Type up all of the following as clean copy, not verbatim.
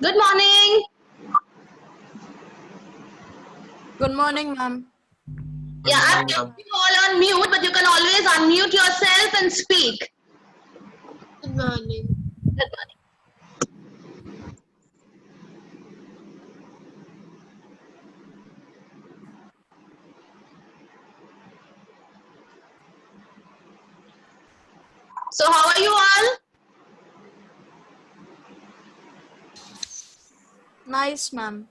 Good morning. Good morning, ma'am. Yeah, I've kept you all on mute, but you can always unmute yourself and speak. Good morning. Good morning. So how are you all? Nice, ma'am.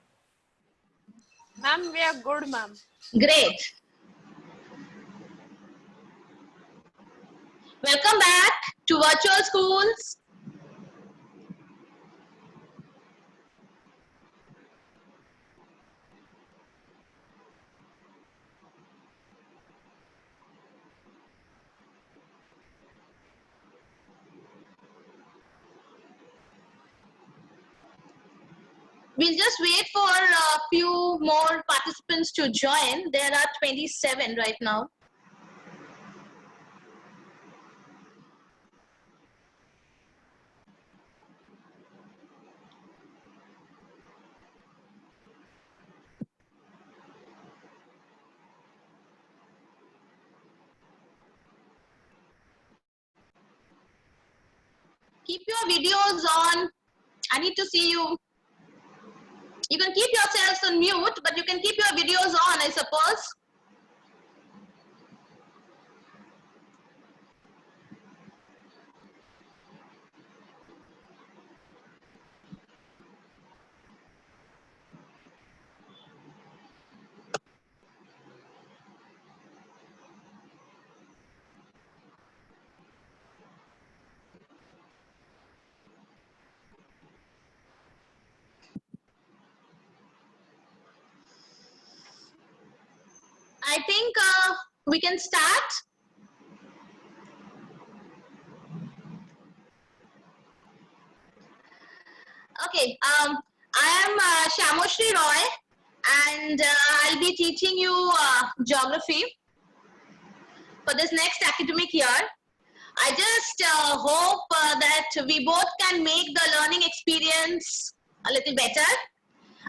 Ma'am, we are good, ma'am. Great. Welcome back to Virtual Schools. We'll just wait for a few more participants to join. There are 27 right now. Keep your videos on. I need to see you. You can keep yourselves on mute, but you can keep your videos on, I suppose. I think we can start. Okay, I am Shamoshri Roy, and I'll be teaching you geography for this next academic year. I just hope that we both can make the learning experience a little better.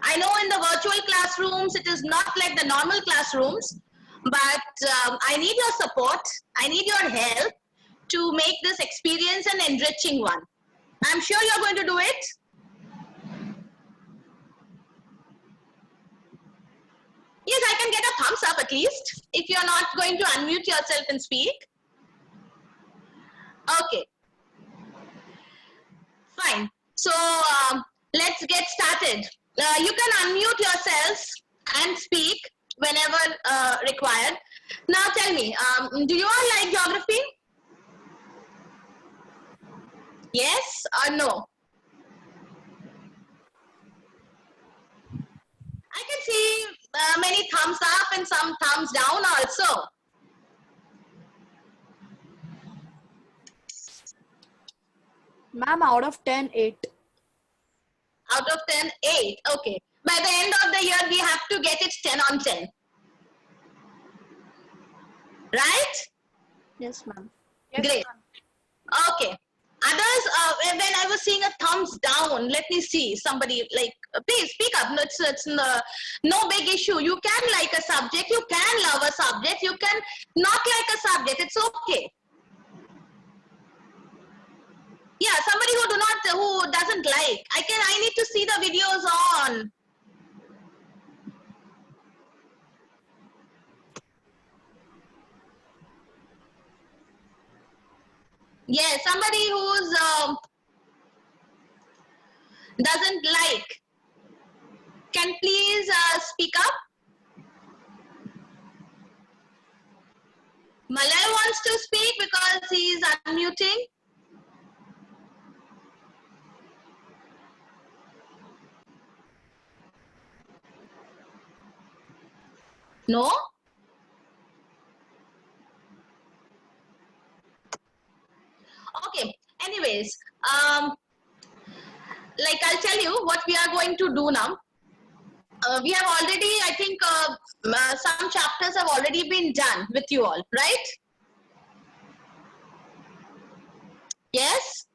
I know in the virtual classrooms, it is not like the normal classrooms, but I need your support. I need your help to make this experience an enriching one. I'm sure you're going to do it. Yes, I can get a thumbs up at least if you're not going to unmute yourself and speak. Okay. Fine. So let's get started. You can unmute yourselves and speak whenever required. Now tell me, do you all like geography? Yes or no? I can see many thumbs up and some thumbs down also. Ma'am, out of 10, 8. Out of 10, 8. Okay. By the end of the year, we have to get it 10 on 10. Right? Yes, ma'am. Great. Okay. Others, when I was seeing a thumbs down, let me see somebody like, please speak up. It's no big issue. You can like a subject. You can love a subject. You can not like a subject. It's okay. who doesn't like. I need to see the videos on. Yes, somebody who's doesn't like. Can please speak up? Malay wants to speak because he's unmuting. No? Okay. Anyways, like I'll tell you what we are going to do now. We have already, I think, some chapters have already been done with you all, right? Yes?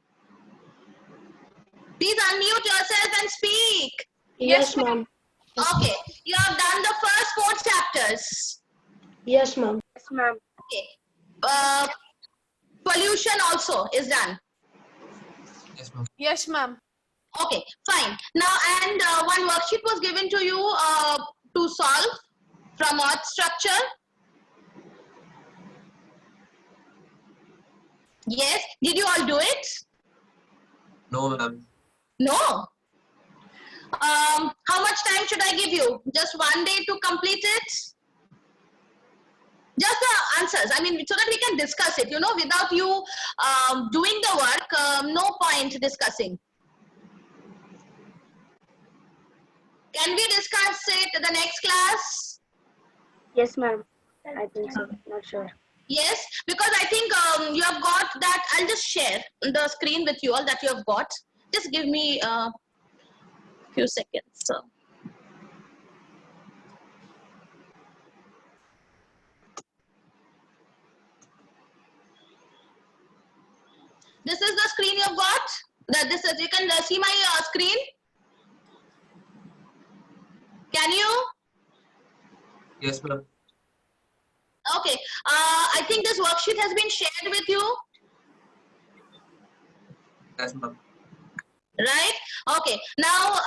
Please unmute yourself and speak. Yes, ma'am. Okay. You have done the first 4 chapters. Yes, ma'am. Yes, ma'am. Okay. Pollution also is done. Yes, ma'am. Yes, ma'am. Okay, fine. Now, and one worksheet was given to you to solve from earth structure. Yes. Did you all do it? No, ma'am. No. How much time should I give you? Just 1 day to complete it? Just the answers. I mean, so that we can discuss it. You know, without you doing the work, no point discussing. Can we discuss it in the next class? Yes, ma'am. I think so. Not sure. Yes, because I think you have got that. I'll just share the screen with you all that you have got. Just give me a few seconds. So. This is the screen you've got. That this is, you can see my screen. Can you? Yes, ma'am. Okay. I think this worksheet has been shared with you. Yes, ma'am. Right? Okay. Now,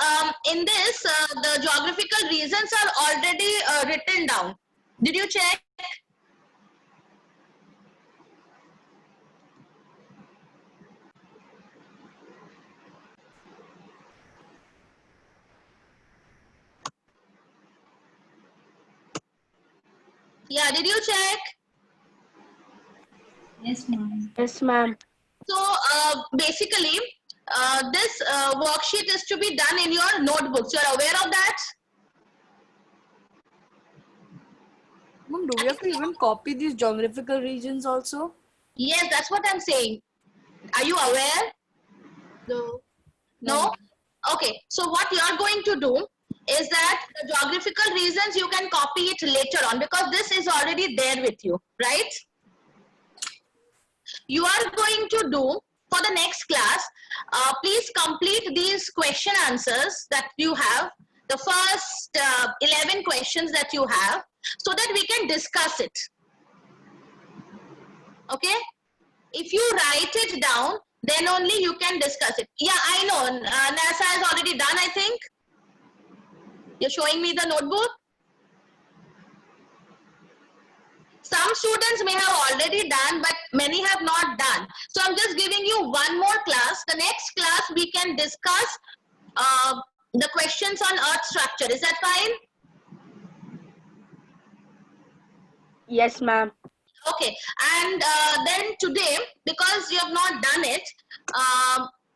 in this, the geographical reasons are already written down. Did you check? Yeah, did you check? Yes, ma'am. Yes, ma'am. So, basically, this worksheet is to be done in your notebooks. You are aware of that? Mom, do we have to even copy these geographical regions also? Yes, that's what I'm saying. Are you aware? No. No? Okay. So what you are going to do is that the geographical reasons you can copy it later on because this is already there with you, right? You are going to do for the next class, please complete these question answers that you have, the first 11 questions that you have, so that we can discuss it. Okay? If you write it down, then only you can discuss it. Yeah, I know. NASA has already done, I think. You're showing me the notebook. Some students may have already done, but many have not done. So I'm just giving you one more class. The next class we can discuss the questions on earth structure. Is that fine? Yes, ma'am. Okay. And then today, because you have not done it,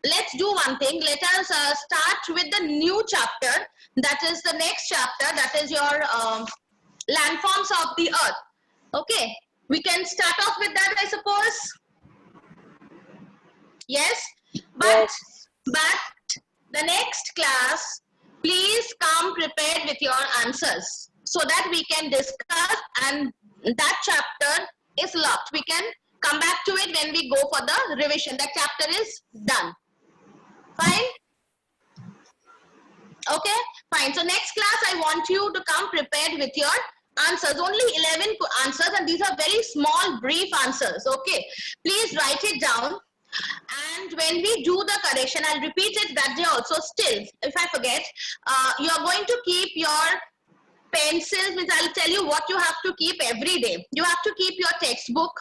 let's do one thing. Let us start with the new chapter. That is the next chapter. That is your landforms of the earth. Okay, we can start off with that, I suppose. Yes, but the next class, please come prepared with your answers so that we can discuss, and that chapter is locked. We can come back to it when we go for the revision. That chapter is done. Fine? Okay, fine. So next class, I want you to come prepared with your answers. Only 11 answers, and these are very small, brief answers. Okay, please write it down. And And when we do the correction, I'll repeat it that day also still. If I forget, you are going to keep your pencils, means I'll tell you what you have to keep every day. You have to keep your textbook.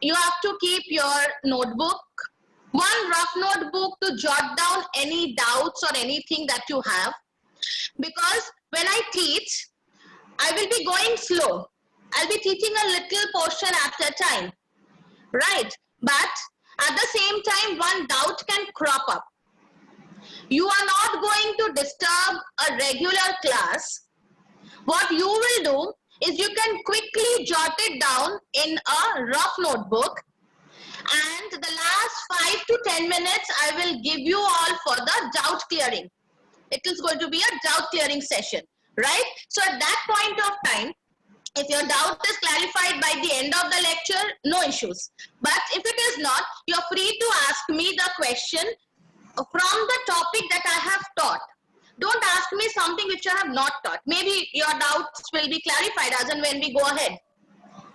You have to keep your notebook. One rough notebook to jot down any doubts or anything that you have. Because when I teach, I will be going slow. I'll be teaching a little portion at a time. Right? But at the same time, one doubt can crop up. You are not going to disturb a regular class. What you will do is you can quickly jot it down in a rough notebook, and the last 5 to 10 minutes I will give you all for the doubt clearing. It is going to be a doubt clearing session, right? So at that point of time, if your doubt is clarified by the end of the lecture, no issues. But if it is not, you're free to ask me the question from the topic that I have taught. Don't ask me something which I have not taught. Maybe your doubts will be clarified as and when we go ahead.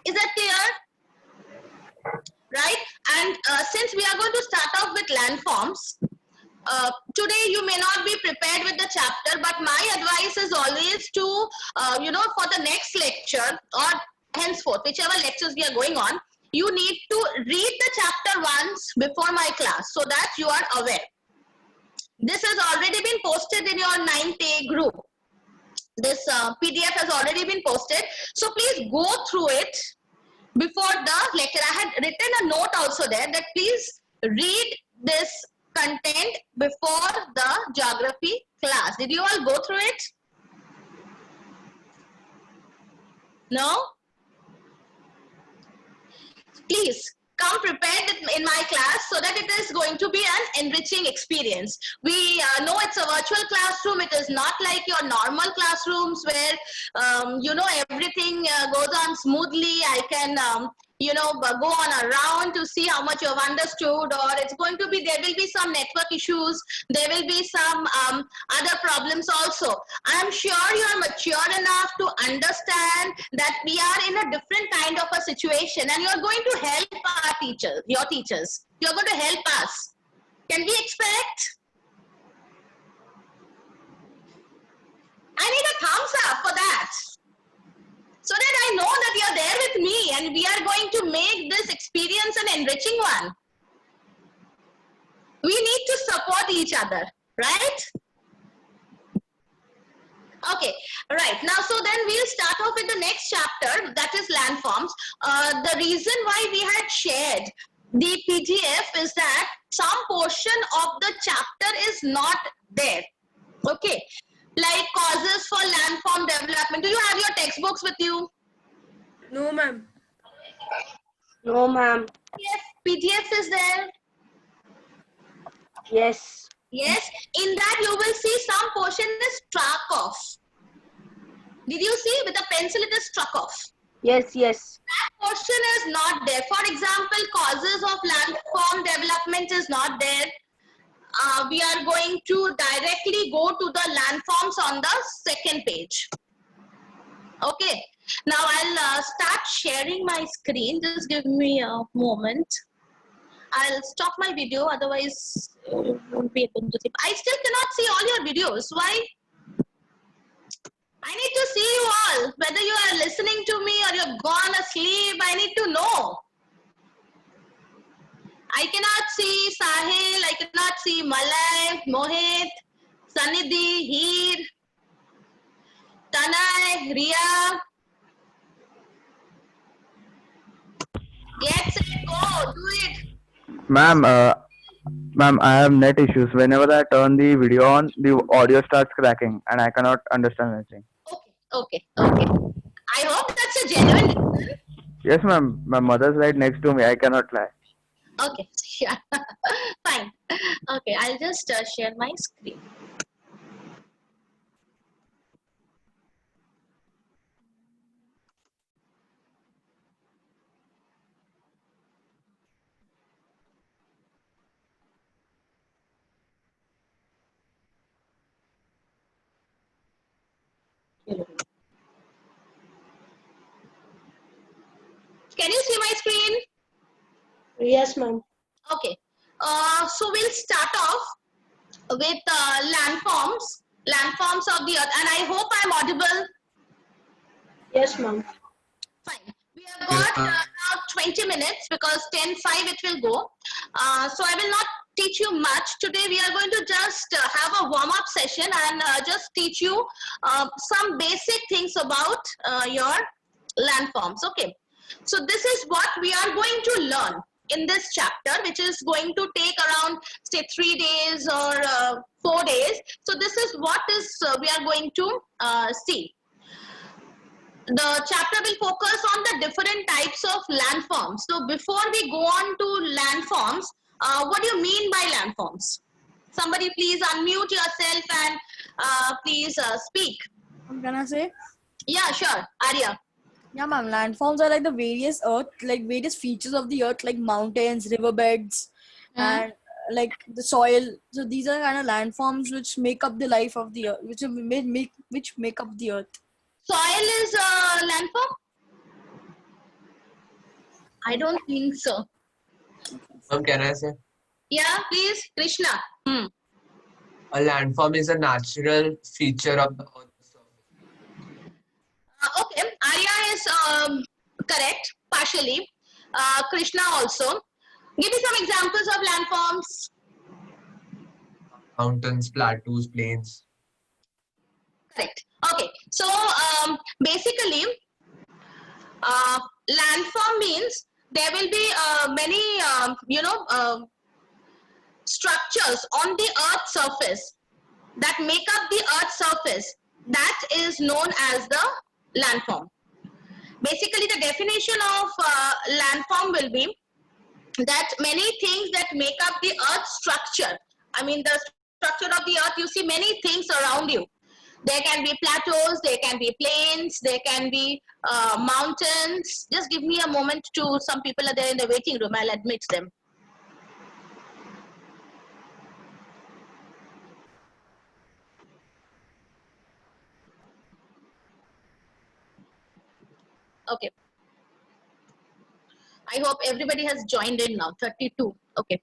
Is that clear? Right? And since we are going to start off with landforms, today you may not be prepared with the chapter, but my advice is always to, for the next lecture or henceforth, whichever lectures we are going on, you need to read the chapter once before my class so that you are aware. This has already been posted in your 9th A group. This PDF has already been posted. So please go through it before the lecture. I had written a note also there that please read this content before the geography class. Did you all go through it? No? Please come prepared in my class so that it is going to be an enriching experience. We know it's a virtual classroom. It is not like your normal classrooms where, everything goes on smoothly. I can, go on a round to see how much you have understood, or it's going to be, there will be some network issues. There will be some other problems also. I'm sure you are mature enough to understand that we are in a different kind of a situation, and you're going to help our teachers, your teachers. You're going to help us. Can we expect? I need a thumbs up for that, so that I know that you're there with me and we are going to make this experience an enriching one. We need to support each other, right? Okay, right. Now, so then we'll start off with the next chapter, that is landforms. The reason why we had shared the PDF is that some portion of the chapter is not there. Okay, like causes for landform development. Do you have your textbooks with you? No, ma'am. No, ma'am. PDF is there. Yes. Yes, in that you will see some portion is struck off. Did you see? With a pencil it is struck off. Yes, yes. That portion is not there. For example, causes of landform development is not there. We are going to directly go to the landforms on the second page. Okay. Now I'll start sharing my screen. Just give me a moment. I'll stop my video, otherwise you won't be able to see. I still cannot see all your videos. Why? I need to see you all. Whether you are listening to me or you've gone asleep, I need to know. I cannot see Sahil, I cannot see Malay, Mohit, Sanidhi, Heer, Tanay, Ria. Get set, go, do it. Ma'am, I have net issues. Whenever I turn the video on, the audio starts cracking and I cannot understand anything. Okay. I hope that's a genuine reason. Yes, ma'am. My mother's right next to me. I cannot lie. Okay, yeah, fine. Okay, I'll just share my screen. Can you see my screen? Yes, ma'am. Okay. So we'll start off with landforms of the earth, and I hope I'm audible. Yes, ma'am. Fine. We have Yes, got ma'am. now 20 minutes because 10:05 it will go. So I will not teach you much. Today we are going to just have a warm-up session and just teach you some basic things about your landforms. Okay. So this is what we are going to learn in this chapter, which is going to take around say 3 days or 4 days. So this is what is we are going to see. The chapter will focus on the different types of landforms. So before we go on to landforms, what do you mean by landforms? Somebody please unmute yourself and please speak. Can I say? Yeah, sure. Arya. Yeah, ma'am. Landforms are like the various features of the earth, like mountains, riverbeds, and like the soil. So these are kind of landforms which make up the life of the earth, which make up the earth. Soil is a landform? I don't think so. Ma'am, can I say? Yeah, please, Krishna. A landform is a natural feature of the Earth's surface. Okay, Arya is correct, partially. Krishna also. Give me some examples of landforms. Mountains, plateaus, plains. Correct. Okay, so basically, landform means there will be many, structures on the Earth's surface that make up the Earth's surface. That is known as the landform. Basically, the definition of landform will be that many things that make up the Earth's structure. I mean, the structure of the Earth, you see many things around you. There can be plateaus, there can be plains, there can be mountains. Just give me a moment to, some people are there in the waiting room, I'll admit them. Okay. I hope everybody has joined in now, 32. Okay.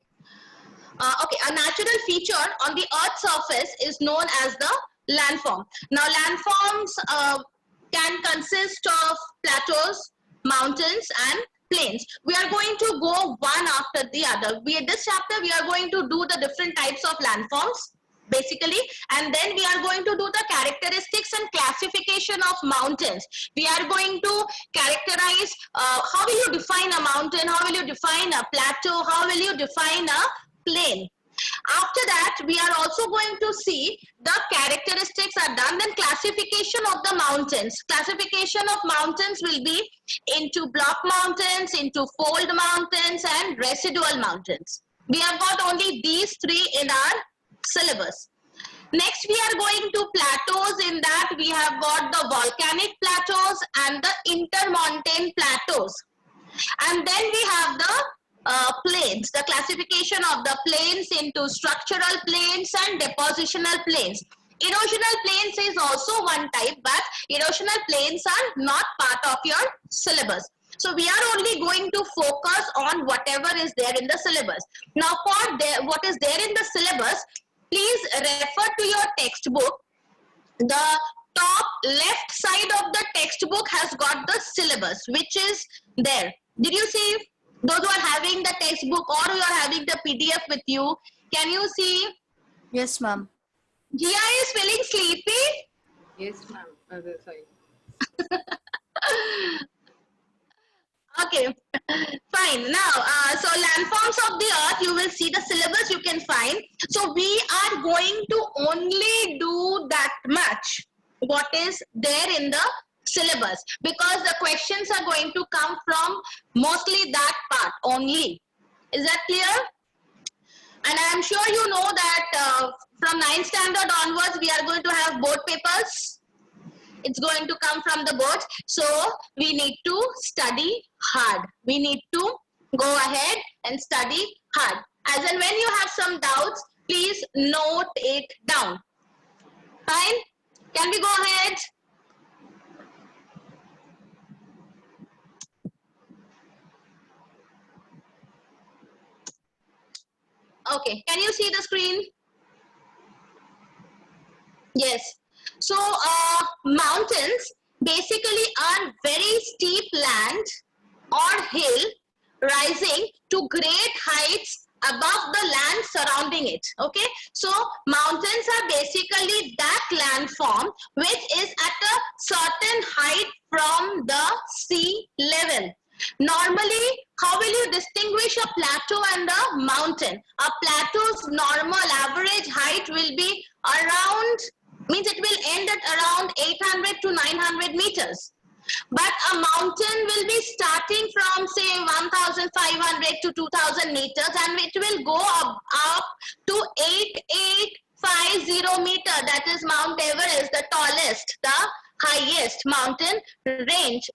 Okay, a natural feature on the Earth's surface is known as the landform. Now, landforms can consist of plateaus, mountains, and plains. We are going to go one after the other. This chapter, we are going to do the different types of landforms, basically, and then we are going to do the characteristics and classification of mountains. We are going to characterize how will you define a mountain, how will you define a plateau, how will you define a plain. After that, we are also going to see the characteristics are done, then classification of the mountains. Classification of mountains will be into block mountains, into fold mountains, and residual mountains. We have got only these three in our syllabus. Next, we are going to plateaus. In that, we have got the volcanic plateaus and the intermontane plateaus. And then we have the plains, the classification of the plains into structural plains and depositional plains. Erosional plains is also one type, but erosional plains are not part of your syllabus. So we are only going to focus on whatever is there in the syllabus. Now for what is there in the syllabus, please refer to your textbook. The top left side of the textbook has got the syllabus, which is there. Did you see? Those who are having the textbook or you are having the PDF with you, can you see? Yes, ma'am. Gia is feeling sleepy? Yes, ma'am. Sorry. Okay, fine. Now, so landforms of the earth, you will see the syllabus you can find. So we are going to only do that much, what is there in the syllabus, because the questions are going to come from mostly that part only. Is that clear? And I am sure you know that from 9th standard onwards, we are going to have board papers. It's going to come from the board. So we need to study hard. We need to go ahead and study hard. As and when you have some doubts, please note it down. Fine? Can we go ahead? Okay, can you see the screen? Yes. So mountains basically are very steep land or hill rising to great heights above the land surrounding it. Okay, so mountains are basically that landform which is at a certain height from the sea level. Normally, how will you distinguish a plateau and a mountain? A plateau's normal average height will be around, means it will end at around 800 to 900 meters. But a mountain will be starting from say 1500 to 2000 meters and it will go up to 8850 meter. That is Mount Everest, the tallest, the highest mountain range.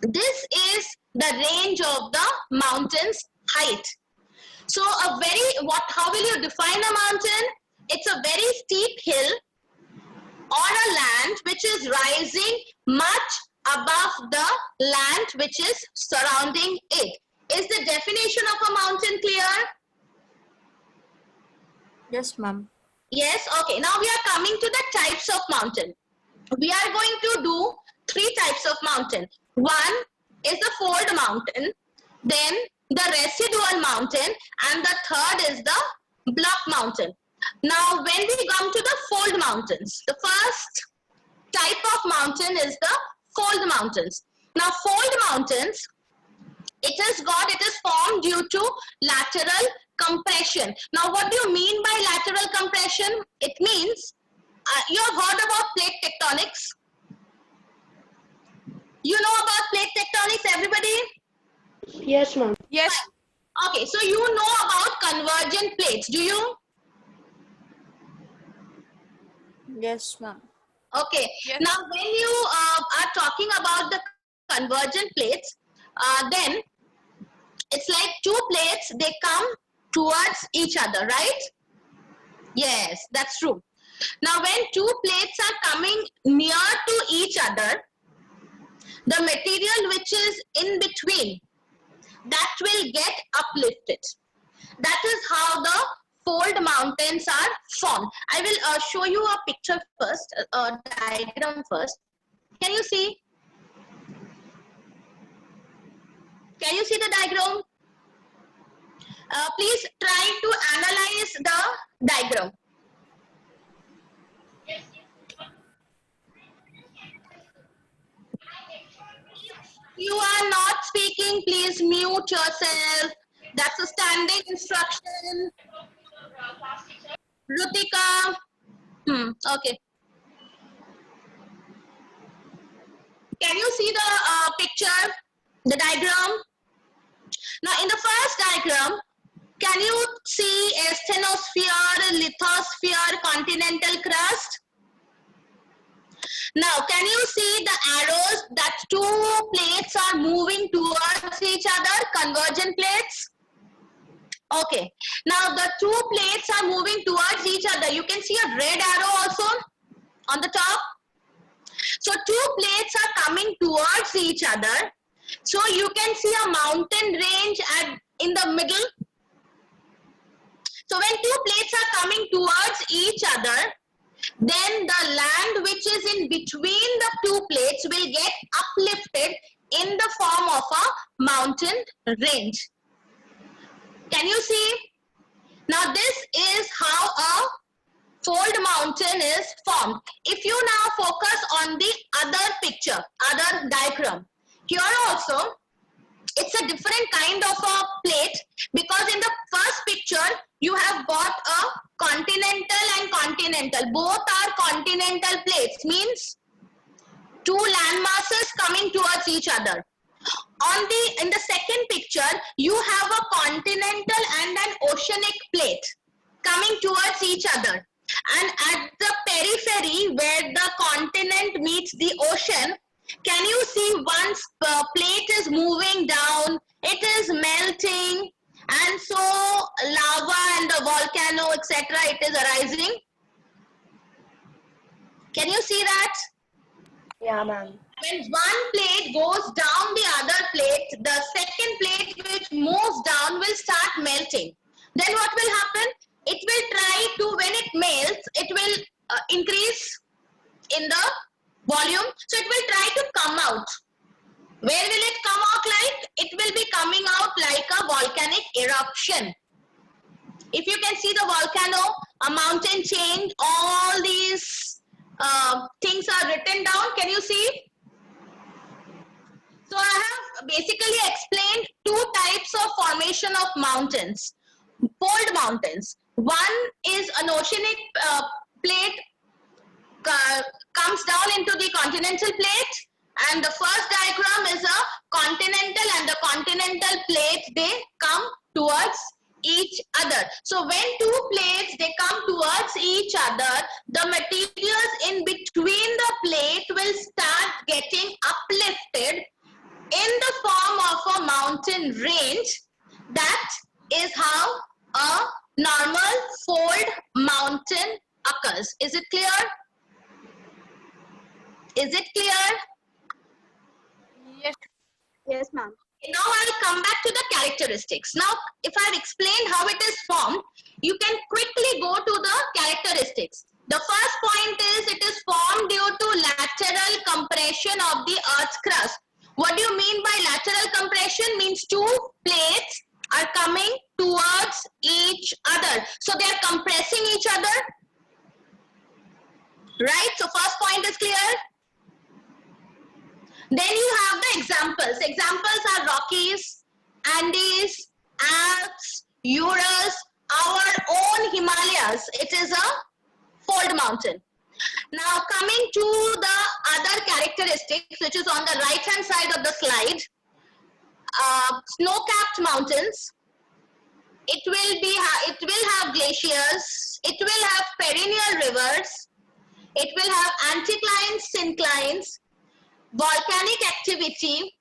This is the range of the mountain's height. So how will you define a mountain? It's a very steep hill on a land which is rising much above the land which is surrounding it. Is the definition of a mountain clear? Yes, ma'am. Yes, okay. Now we are coming to the types of mountain. We are going to do 3 types of mountain. One is the fold mountain, then the residual mountain, and the third is the block mountain. Now when we come to the fold mountains, the first type of mountain is the fold mountains. Now fold mountains, it is formed due to lateral compression. Now what do you mean by lateral compression? It means, you have heard about plate tectonics. You know about plate tectonics, everybody? Yes, ma'am. Yes. Okay, so you know about convergent plates, do you? Yes, ma'am. Okay, Yes. now when you are talking about the convergent plates, then it's like 2 plates, they come towards each other, right? Yes, that's true. Now when 2 plates are coming near to each other, the material which is in between, that will get uplifted. That is how the fold mountains are formed. I will show you a picture first, a diagram first. Can you see? Can you see the diagram? Please try to analyze the diagram. You are not speaking, please mute yourself. That's a standing instruction. Rutika. Okay. Can you see the picture, the diagram? Now in the first diagram, can you see asthenosphere, lithosphere, continental crust? Now, can you see the arrows that 2 plates are moving towards each other, convergent plates? Okay. Now, the 2 plates are moving towards each other. You can see a red arrow also on the top. So, 2 plates are coming towards each other. So, you can see a mountain range in the middle. So, when 2 plates are coming towards each other, then the land which is in between the 2 plates will get uplifted in the form of a mountain range. Can you see? Now this is how a fold mountain is formed. If you now focus on the other picture, other diagram, here also it's a different kind of a plate, because in the first picture you have got a continental and continental. Both are continental plates, means 2 land masses coming towards each other. In the second picture, you have a continental and an oceanic plate coming towards each other. And at the periphery where the continent meets the ocean, can you see once the plate is moving down, it is melting, and so lava and the volcano, etc., it is arising. Can you see that? Yeah, ma'am. When one plate goes down the other plate, the second plate which moves down will start melting. Then what will happen? males, it will increase in the volume. So it will try to come out. Where will it come out like? It will be coming out like a volcanic eruption. If you can see the volcano, a mountain chain, all these things are written down. Can you see? So I have basically explained two types of formation of mountains, fold mountains. One is an oceanic plate comes down into the continental plate, and the first diagram is a continental, and the continental plate, they come towards each other. So when two plates, they come towards each other, the materials in between the plate will start getting uplifted in the form of a mountain range. That is how a normal fold mountain occurs. Is it clear? Is it clear? Yes. Yes, ma'am. Now I'll come back to the characteristics. Now, if I've explained how it is formed, you can quickly go to the characteristics. The first point is it is formed due to lateral compression of the Earth's crust. What do you mean by lateral compression? Means two plates are coming towards each other. So they are compressing each other. Right? So first point is clear. Then you have the examples. Examples are Rockies, Andes, Alps, Urals, our own Himalayas. It is a fold mountain. Now coming to the other characteristics, which is on the right hand side of the slide, snow-capped mountains. It will have glaciers. It will have perennial rivers. It will have anticlines, synclines, volcanic activity.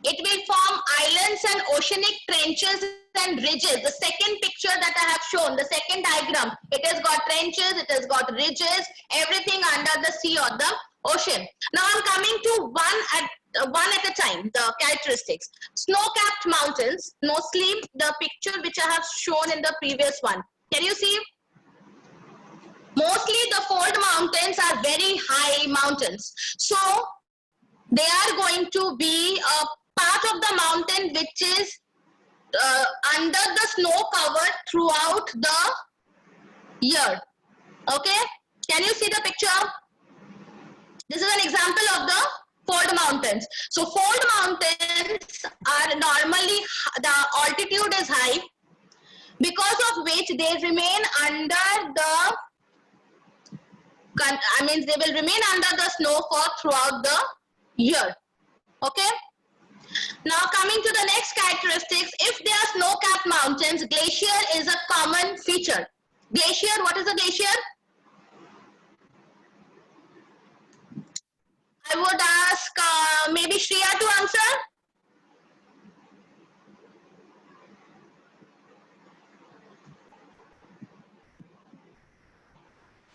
It will form islands and oceanic trenches and ridges. The second picture that I have shown, the second diagram, it has got trenches, it has got ridges, everything under the sea or the ocean. Now I'm coming to one at a time, the characteristics. Snow-capped mountains, mostly the picture which I have shown in the previous one. Can you see? Mostly the fold mountains are very high mountains. So they are going to be a part of the mountain which is under the snow cover throughout the year. Okay? Can you see the picture? This is an example of the fold mountains. So fold mountains are normally, the altitude is high, because of which they remain under the, they will remain under the snow for throughout the year. Okay? Now coming to the next characteristics, if they are snow-capped mountains, glacier is a common feature. Glacier, what is a glacier? I would ask maybe Shreya to answer.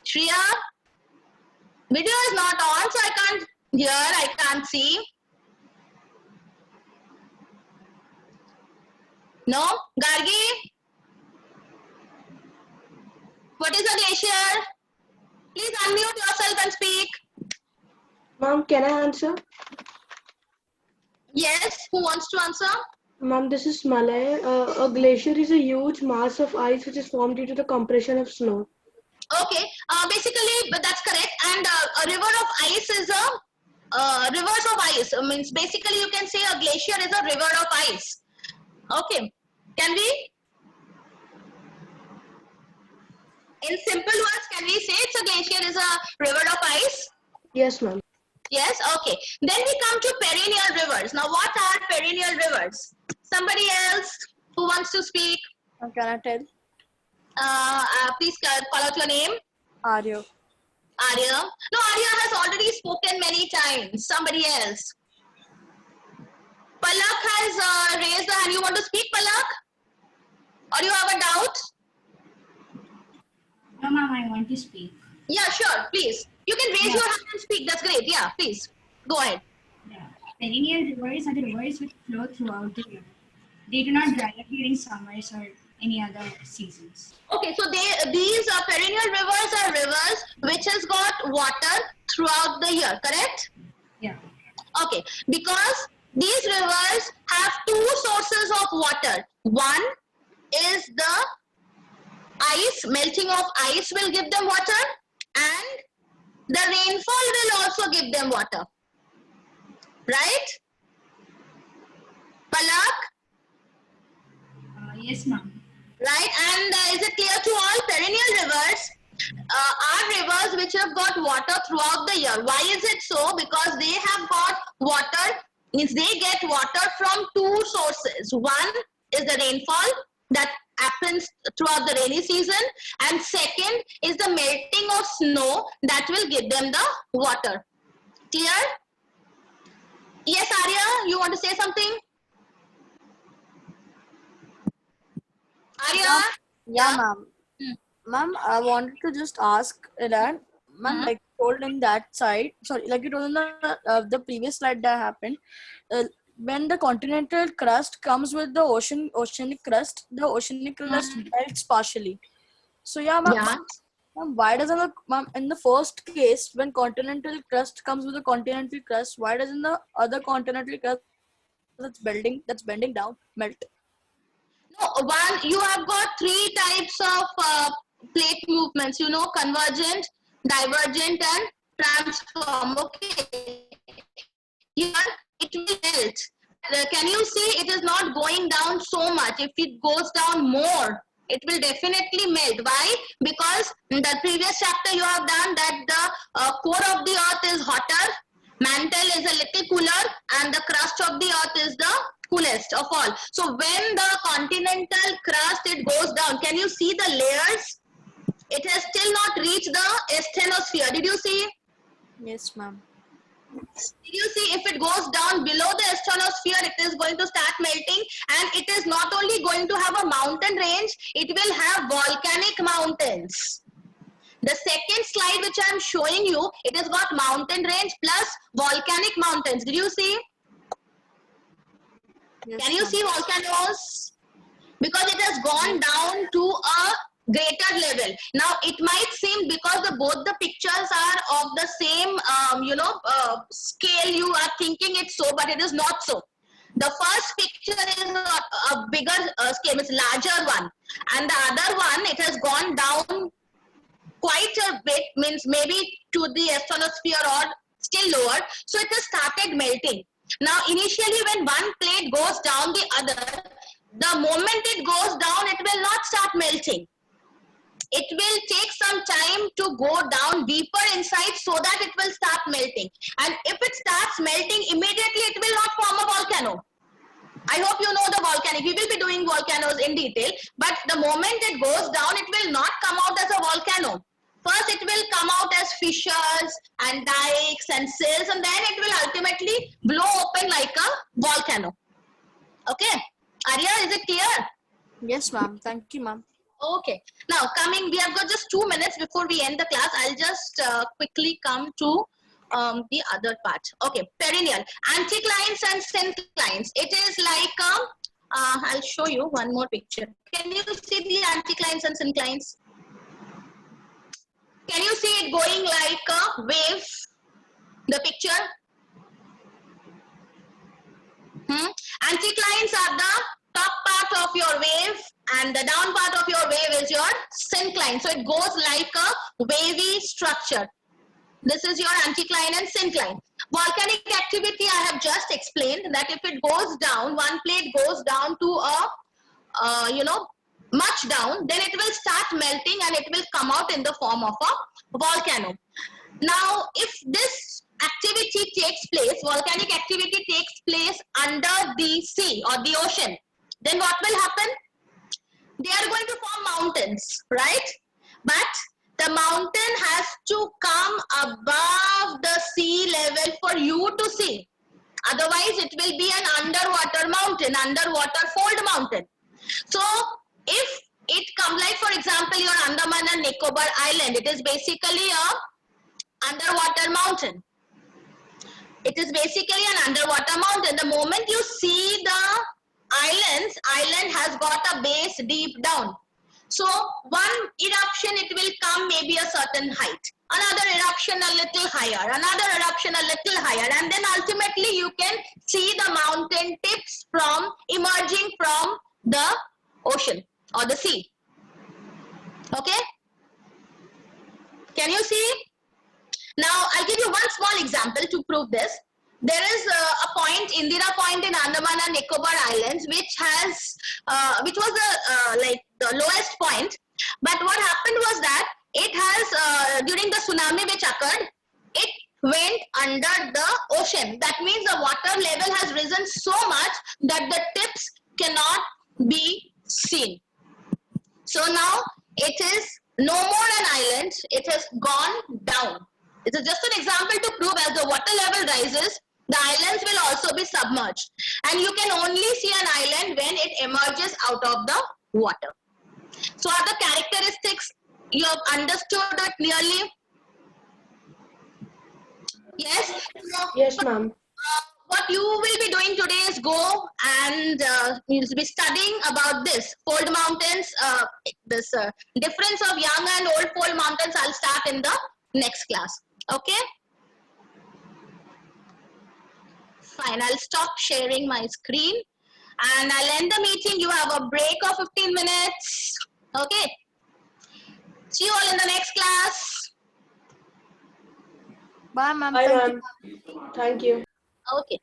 Shreya? Video is not on, so I can't hear, I can't see. No? Gargi? What is a glacier? Please unmute yourself and speak. Ma'am, can I answer? Yes, who wants to answer? Ma'am, this is Malay. A glacier is a huge mass of ice which is formed due to the compression of snow. Okay, basically that's correct. And a river of ice is a rivers of ice. Means basically you can say a glacier is a river of ice. Okay, can we? In simple words, can we say it's a glacier is a river of ice? Yes, ma'am. Yes, okay. Then we come to perennial rivers. Now what are perennial rivers? Somebody else who wants to speak? Can I tell? Please call out your name. Arya. Arya. No, Arya has already spoken many times. Somebody else. Palak has raised the hand. You want to speak, Palak? Or you have a doubt? No, ma'am, I want to speak. Yeah, sure. Please. You can raise your hand and speak. That's great. Yeah, please. Go ahead. Yeah. Perennial rivers are the rivers which flow throughout the year. They do not dry up during summers or any other seasons. Okay, so these perennial rivers are rivers which has got water throughout the year, correct? Yeah. Okay, because these rivers have two sources of water. One is the ice, melting of ice will give them water, and the rainfall will also give them water. Right? Palak? Yes, ma'am. Right, and is it clear to all? Perennial rivers are rivers which have got water throughout the year. Why is it so? Because they have got water, means they get water from two sources. One is the rainfall that happens throughout the rainy season, and second is the melting of snow that will give them the water. Clear? Yes, Arya, you want to say something? Arya? Yeah, ma'am. Ma'am, I wanted to just ask that, ma'am, like you told in that side, sorry, like you told in the previous slide that happened, when the continental crust comes with the oceanic crust, the oceanic crust melts partially. So yeah, ma'am, Yeah. ma'am, why doesn't the, ma'am, in the first case, when continental crust comes with the continental crust, why doesn't the other continental crust that's bending down melt? No, one, you have got three types of plate movements, you know, convergent, divergent, and transform. Okay. Here it will melt. Can you see it is not going down so much? If it goes down more, it will definitely melt. Why? Because in the previous chapter you have done that the core of the earth is hotter, mantle is a little cooler, and the crust of the earth is the coolest of all. So when the continental crust it goes down, can you see the layers? It has still not reached the asthenosphere. Did you see? Yes, ma'am. Did you see if it goes down below the asthenosphere, it is going to start melting, and it is not only going to have a mountain range, it will have volcanic mountains. The second slide which I am showing you, it has got mountain range plus volcanic mountains. Did you see? Yes, Can you ma'am. see volcanoes? Because it has gone down to a greater level. Now it might seem because both the pictures are of the same scale, you are thinking it's so, but it is not so. The first picture is a bigger scale, it's larger one, and the other one it has gone down quite a bit, means maybe to the asthenosphere or still lower. So it has started melting. Now initially when one plate goes down the other, the moment it goes down, it will not start melting. It will take some time to go down deeper inside so that it will start melting. And if it starts melting, immediately it will not form a volcano. I hope you know the volcanic. We will be doing volcanoes in detail. But the moment it goes down, it will not come out as a volcano. First, it will come out as fissures and dikes and sills, and then it will ultimately blow open like a volcano. Okay. Arya, is it clear? Yes, ma'am. Thank you, ma'am. Okay. Now, we have got just 2 minutes before we end the class. I'll just quickly come to the other part. Okay. Perennial. Anticlines and synclines. It is like, I'll show you one more picture. Can you see the anticlines and synclines? Can you see it going like a wave? The picture? Anticlines are the top part of your wave, and the down part of your wave is your syncline. So it goes like a wavy structure. This is your anticline and syncline. Volcanic activity, I have just explained that if it goes down, one plate goes down to a, much down, then it will start melting and it will come out in the form of a volcano. Now, if this activity takes place, volcanic activity takes place under the sea or the ocean, then what will happen? They are going to form mountains, right? But the mountain has to come above the sea level for you to see. Otherwise, it will be an underwater mountain, underwater fold mountain. So, if it comes, like for example, your Andaman and Nicobar Island, it is basically a underwater mountain. It is basically an underwater mountain. The moment you see the island has got a base deep down. So one eruption, it will come maybe a certain height, another eruption a little higher, another eruption a little higher, and then ultimately you can see the mountain tips from emerging from the ocean or the sea. Okay? Can you see? Now I'll give you one small example to prove this. There is a point, Indira Point in Andaman and Nicobar Islands, which was the lowest point. But what happened was that it has, during the tsunami which occurred, it went under the ocean. That means the water level has risen so much that the tips cannot be seen. So now it is no more an island, it has gone down. This is just an example to prove as the water level rises, the islands will also be submerged. And you can only see an island when it emerges out of the water. So are the characteristics, you have understood it clearly? Yes? So, Yes, ma'am. what you will be doing today is go and you'll be studying about this fold mountains, this difference of young and old fold mountains. I'll start in the next class. Okay? Fine, I'll stop sharing my screen and I'll end the meeting. You have a break of 15 minutes. Okay? See you all in the next class. Bye, ma'am. Bye, Thank you. ma'am. Thank you. Okay.